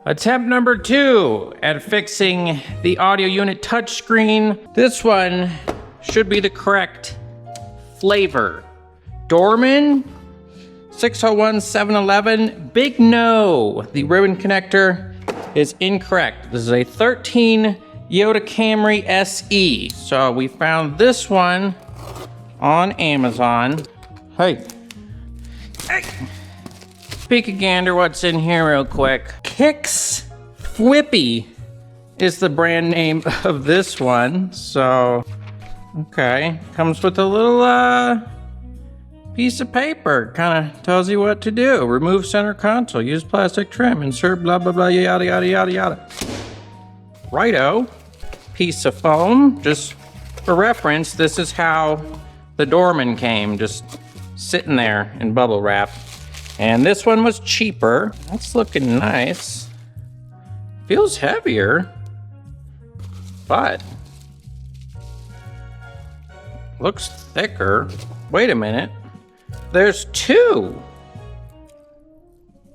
Attempt number 2 at fixing the audio unit touchscreen. This one should be the correct flavor. Dorman 601711. Big no. The ribbon connector is incorrect. This is a 13 Toyota Camry SE. So we found this one on Amazon. Hey. Peek a gander what's in here real quick. Kix Flippy is the brand name of this one. So, okay. Comes with a little piece of paper. Kind of tells you what to do. Remove center console. Use plastic trim. Insert blah, blah, blah, yada, yada, yada, yada. Righto. Piece of foam. Just for reference, this is how the Dorman came. Just sitting there in bubble wrap. And this one was cheaper. That's looking nice. Feels heavier, but looks thicker. Wait a minute. There's 2.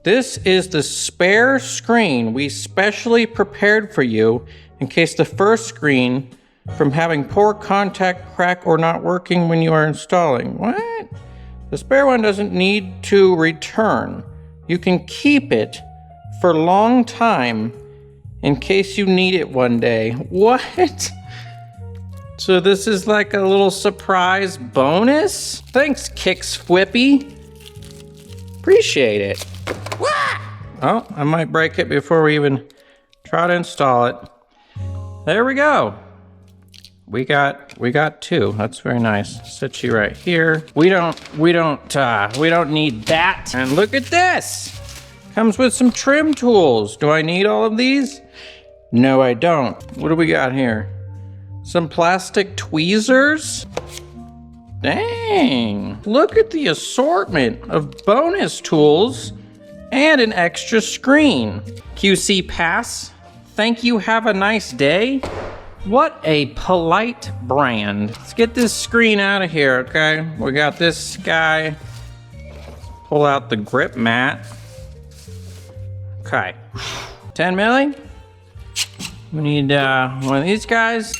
This is the spare screen we specially prepared for you in case the first screen from having poor contact, crack, or not working when you are installing. What? The spare one doesn't need to return. You can keep it for a long time in case you need it one day. What? So this is like a little surprise bonus? Thanks, Kix Flippy. Appreciate it. Oh, I might break it before we even try to install it. There we go. We got 2. That's very nice. Set you right here. We don't need that. And look at this. Comes with some trim tools. Do I need all of these? No, I don't. What do we got here? Some plastic tweezers. Dang. Look at the assortment of bonus tools and an extra screen. QC pass. Thank you. Have a nice day. What a polite brand. Let's get this screen out of here, okay? We got this guy. Pull out the grip mat. Okay. 10 milli. We need one of these guys.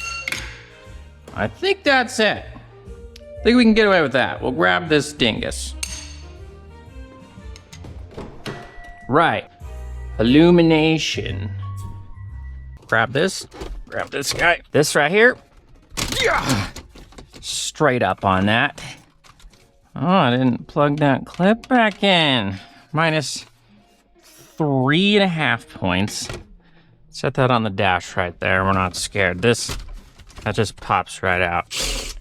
I think that's it. I think we can get away with that. We'll grab this dingus. Right. Illumination. Grab this. Grab this guy. This right here. Yeah. Straight up on that. Oh, I didn't plug that clip back in. Minus 3.5 points. Set that on the dash right there. We're not scared. That just pops right out.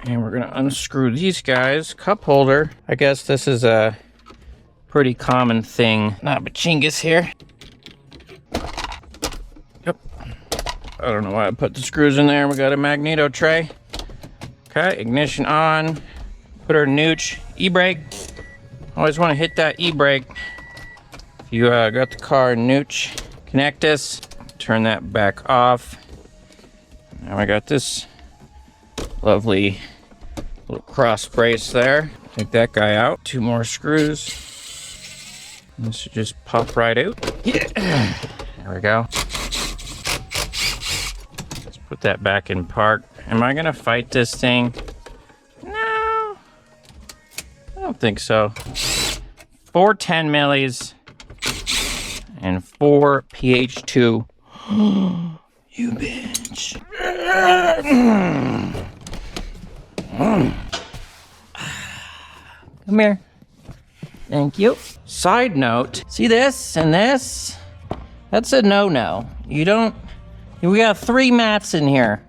And we're gonna unscrew these guys. Cup holder. I guess this is a pretty common thing. Not Bachingus here. Yep. I don't know why I put the screws in there. We got a magneto tray. Okay, ignition on. Put our nooch. E-brake. Always want to hit that e-brake. If you got the car nooch, connect this. Turn that back off. Now I got this lovely little cross brace there. Take that guy out. 2 more screws. This should just pop right out. Yeah. There we go. Let's put that back in park. Am I gonna fight this thing? No. I don't think so. 4 10 millis and 4 pH2. You bitch. Come here. Thank you. Side note, see this and this? That's a no-no. You don't, we got 3 mats in here.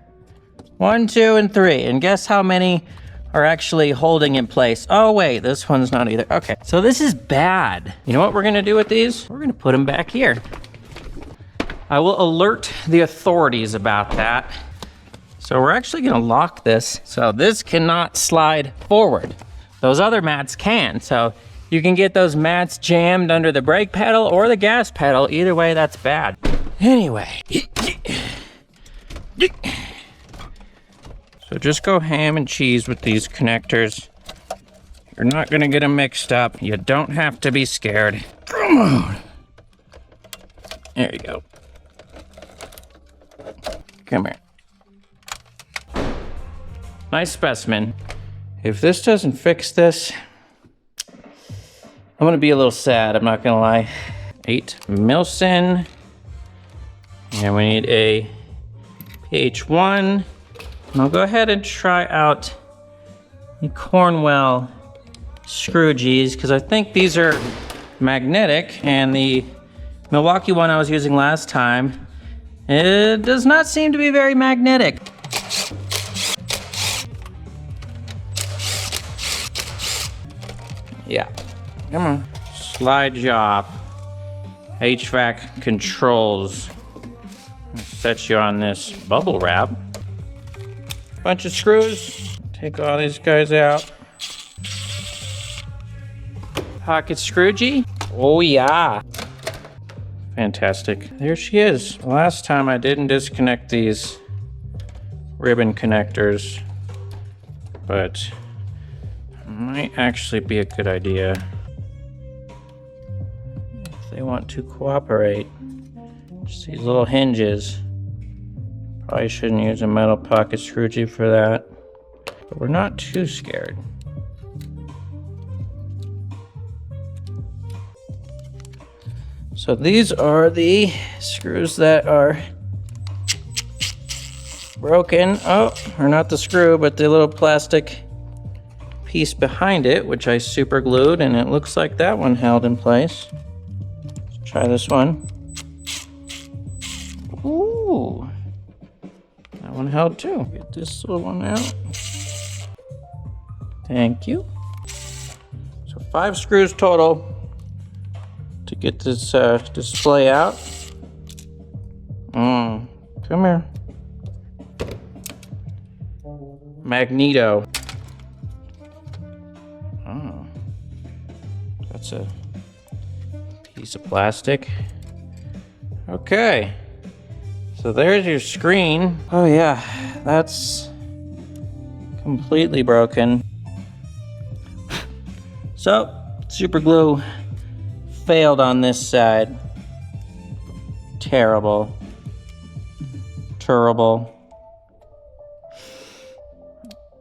1, 2, and 3. And guess how many are actually holding in place? Oh wait, this one's not either. Okay, so this is bad. You know what we're gonna do with these? We're gonna put them back here. I will alert the authorities about that. So we're actually gonna lock this. So this cannot slide forward. Those other mats can. So you can get those mats jammed under the brake pedal or the gas pedal. Either way, that's bad. Anyway. So just go ham and cheese with these connectors. You're not gonna get them mixed up. You don't have to be scared. Come on. There you go. Come here. Nice specimen. If this doesn't fix this, I'm gonna be a little sad, I'm not gonna lie. 8 Milson. And we need a pH1. And I'll go ahead and try out the Cornwell screw G's, because I think these are magnetic, and the Milwaukee one I was using last time, it does not seem to be very magnetic. Yeah, come on. Slide job. HVAC controls. Set you on this bubble wrap. Bunch of screws. Take all these guys out. Pocket screwgee. Oh yeah. Fantastic. There she is. Last time I didn't disconnect these ribbon connectors, but might actually be a good idea if they want to cooperate. Just these little hinges. Probably shouldn't use a metal pocket screwgee for that, but we're not too scared. So these are the screws that are broken. Oh, or not the screw, but the little plastic piece behind it, which I super glued, and it looks like that one held in place. Let's try this one. Ooh, that one held too. Get this little one out. Thank you. So 5 screws total to get this display out. Come here. Magneto. Oh, that's a piece of plastic. Okay, so there's your screen. Oh yeah, that's completely broken. So, super glue failed on this side. Terrible. Terrible.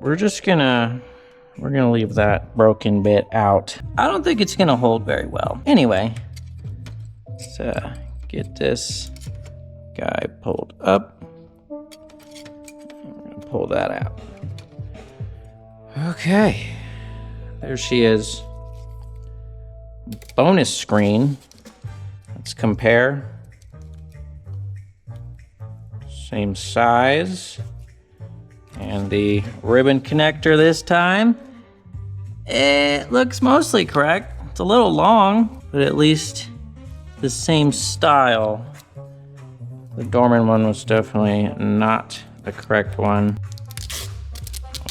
We're gonna leave that broken bit out. I don't think it's gonna hold very well. Anyway, let's get this guy pulled up. I'm gonna pull that out. Okay, there she is. Bonus screen. Let's compare. Same size. And the ribbon connector this time. It looks mostly correct. It's a little long, but at least the same style. The Dorman one was definitely not the correct one.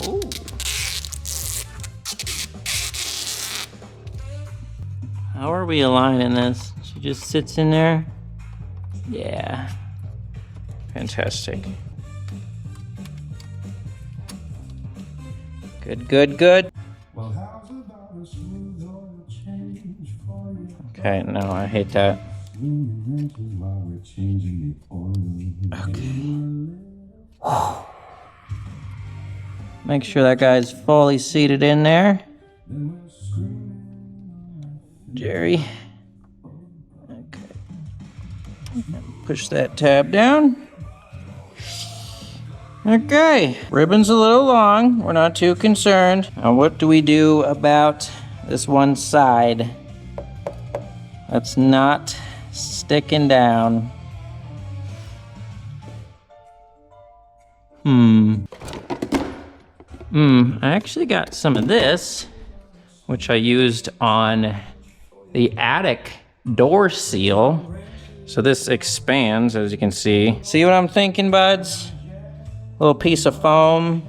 Ooh. How are we aligning this? She just sits in there? Yeah. Fantastic. Good, good, good. Okay, no, I hate that. Okay. Make sure that guy's fully seated in there. Jerry. Okay. Push that tab down. Okay, ribbon's a little long. We're not too concerned. Now what do we do about this one side? That's not sticking down. I actually got some of this, which I used on the attic door seal. So this expands, as you can see. See what I'm thinking, buds? Little piece of foam,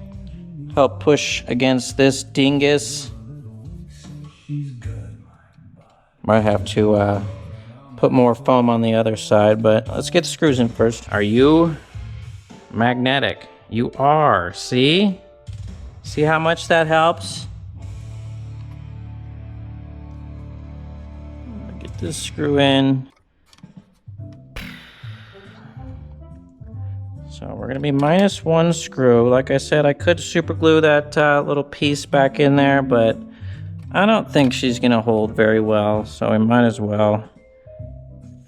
help push against this dingus. Might have to put more foam on the other side, but let's get the screws in first. Are you magnetic? You are, see? See how much that helps? Get this screw in. So we're gonna be minus 1 screw. Like I said, I could super glue that little piece back in there, but I don't think she's gonna hold very well. So we might as well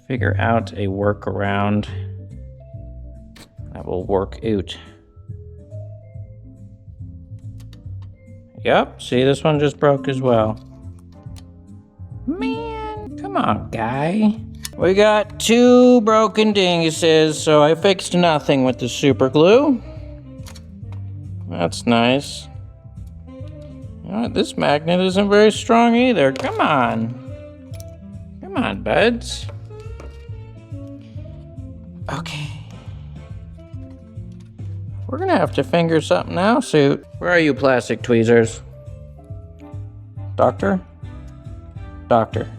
figure out a workaround that will work out. Yep, see, this one just broke as well. Man, come on, guy. We got 2 broken dinguses, so I fixed nothing with the super glue. That's nice. You know what, this magnet isn't very strong either. Come on. Come on, buds. Okay. We're gonna have to figure something out soon. Where are you, plastic tweezers? Doctor? Doctor.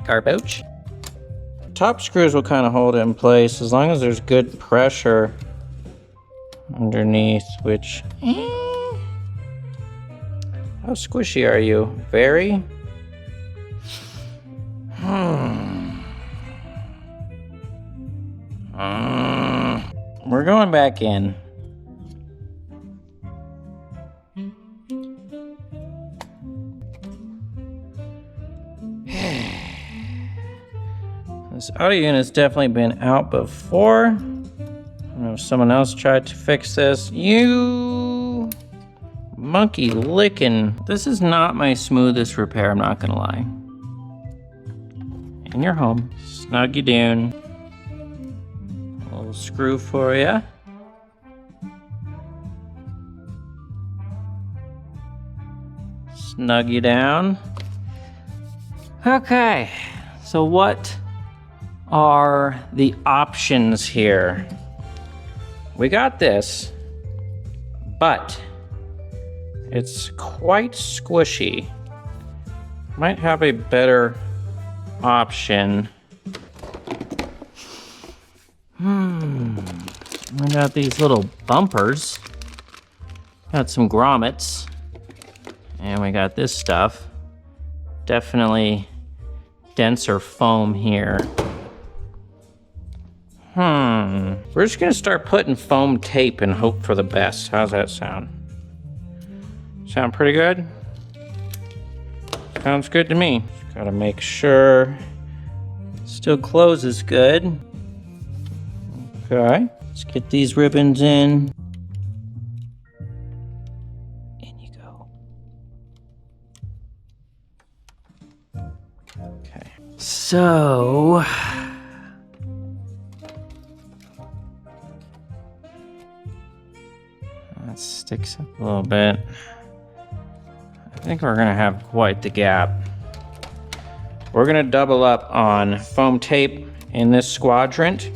Garbage? Top screws will kind of hold it in place as long as there's good pressure underneath, which... How squishy are you? Very? We're going back in. This audio unit's definitely been out before. I don't know if someone else tried to fix this. You monkey licking. This is not my smoothest repair, I'm not gonna lie. In your home, snug you down. A little screw for you. Snug you down. Okay, so what are the options here? We got this, but it's quite squishy. Might have a better option. We got these little bumpers. Got some grommets. And we got this stuff. Definitely denser foam here. We're just gonna start putting foam tape and hope for the best. How's that sound? Sound pretty good? Sounds good to me. Just gotta make sure it still closes good. Okay, let's get these ribbons in. In you go. Okay, so that sticks up a little bit. I think we're gonna have quite the gap. We're gonna double up on foam tape in this quadrant,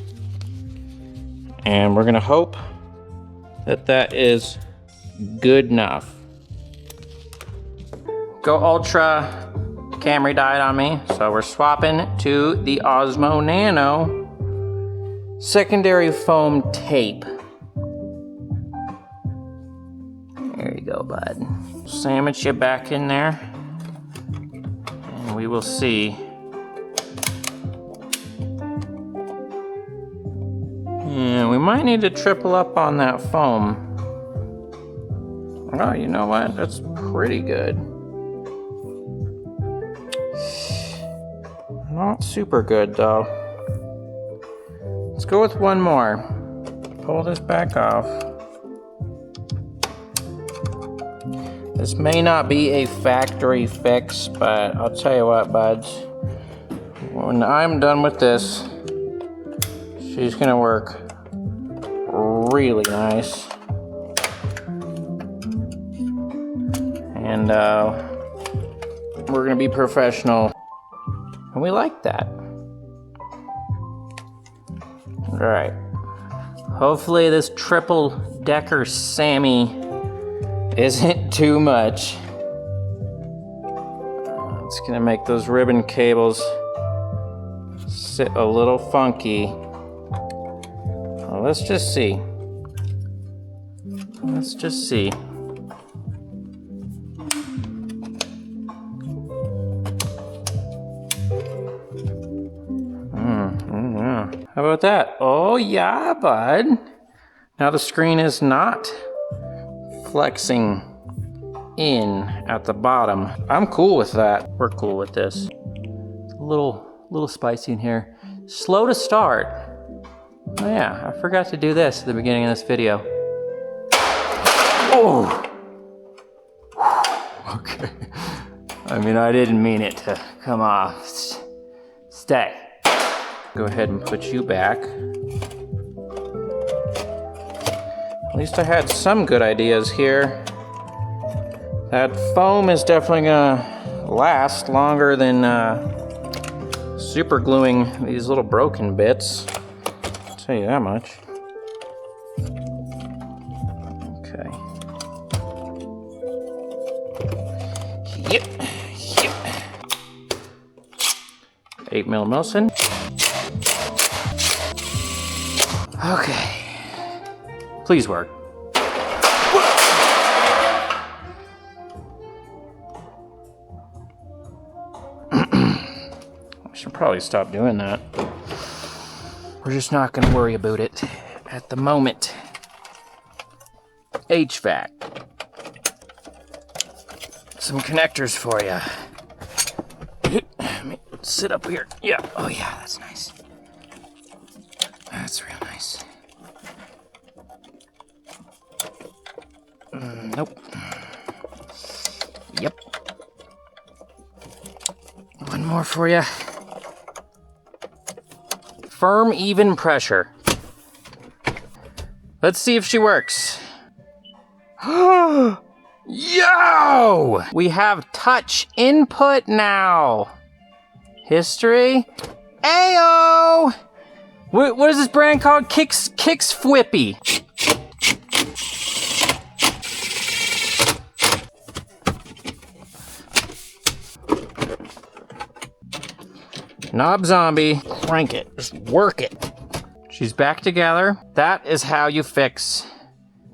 and we're gonna hope that that is good enough. Go Ultra. Camry died on me, so we're swapping to the Osmo Nano secondary foam tape. There you go, bud. Sandwich you back in there, and we will see. And we might need to triple up on that foam. Oh, you know what? That's pretty good. Not super good, though. Let's go with one more. Pull this back off. This may not be a factory fix, but I'll tell you what, buds. When I'm done with this, she's gonna work really nice. And we're gonna be professional. And we like that. All right. Hopefully this triple decker Sammy isn't too much. It's gonna make those ribbon cables sit a little funky. Well, let's just see. Let's just see. How about that? Oh yeah, bud. Now the screen is not flexing in at the bottom. I'm cool with that. We're cool with this. A little spicy in here. Slow to start. Oh yeah, I forgot to do this at the beginning of this video. Oh! Okay. I mean, I didn't mean it to come off. Stay. Go ahead and put you back. At least I had some good ideas here. That foam is definitely gonna last longer than super gluing these little broken bits. I'll tell you that much. Okay. Yep. 8mm Milson. Okay. Please work. I should probably stop doing that. We're just not going to worry about it at the moment. HVAC. Some connectors for you. Let me sit up here. Yeah. Oh yeah, that's nice. That's real nice. Nope. Yep. One more for you. Firm, even pressure. Let's see if she works. Yo! We have touch input now. History. Ayo! What is this brand called? Kicks Flippy. Knob zombie. Crank it. Just work it. She's back together. That is how you fix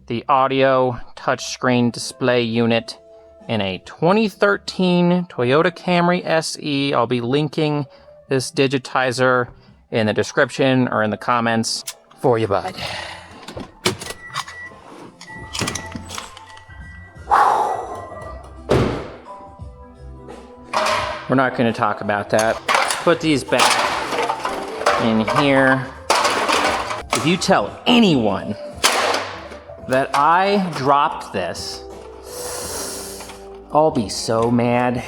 the audio touchscreen display unit in a 2013 Toyota Camry SE. I'll be linking this digitizer in the description or in the comments for you, bud. We're not going to talk about that. Let's put these back in here. If you tell anyone that I dropped this, I'll be so mad.